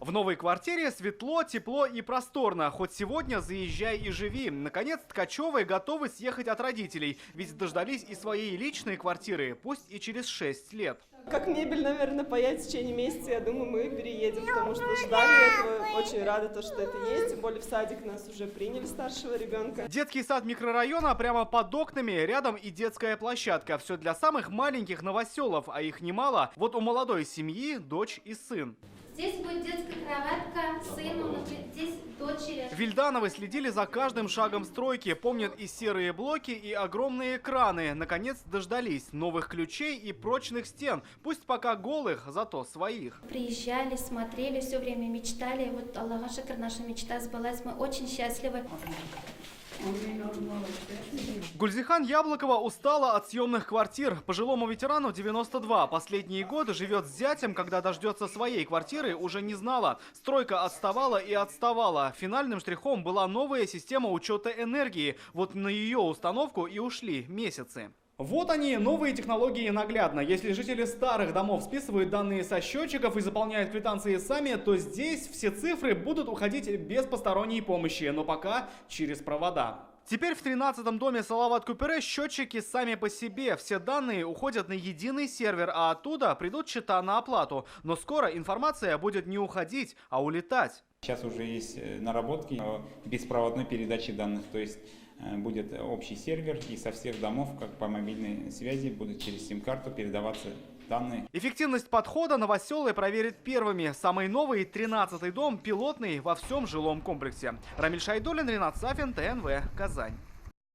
В новой квартире светло, тепло и просторно. Хоть сегодня заезжай и живи. Наконец, Ткачевы готовы съехать от родителей. Ведь дождались и своей личной квартиры, пусть и через 6 лет. Как мебель, наверное, появится в течение месяца, я думаю, мы переедем, потому что ждали этого, очень рады, что это есть. Тем более в садик нас уже приняли, старшего ребенка. Детский сад микрорайона прямо под окнами, рядом и детская площадка. Все для самых маленьких новоселов, а их немало. Вот у молодой семьи дочь и сын. Здесь будет детская кроватка, сыну, здесь дочери. Вильдановы следили за каждым шагом стройки, помнят и серые блоки, и огромные экраны. Наконец дождались новых ключей и прочных стен. Пусть пока голых, зато своих. Приезжали, смотрели, все время мечтали. Вот Аллаха шукр, наша мечта сбылась. Мы очень счастливы. Гульзихан Яблокова устала от съемных квартир. Пожилому ветерану 92. Последние годы живет с зятем, когда дождется своей квартиры, уже не знала. Стройка отставала и отставала. Финальным штрихом была новая система учета энергии. Вот на ее установку и ушли месяцы. Вот они, новые технологии наглядно. Если жители старых домов списывают данные со счетчиков и заполняют квитанции сами, то здесь все цифры будут уходить без посторонней помощи, но пока через провода. Теперь в 13-м доме Салават Купере счетчики сами по себе. Все данные уходят на единый сервер, а оттуда придут счета на оплату. Но скоро информация будет не уходить, а улетать. Сейчас уже есть наработки беспроводной передачи данных, то есть будет общий сервер, и со всех домов, как по мобильной связи, будут через сим-карту передаваться данные. Эффективность подхода новоселы проверят первыми. Самый новый 13-й дом пилотный во всем жилом комплексе. Рамиль Шайдуллин, Ренат Сафин, ТНВ, Казань.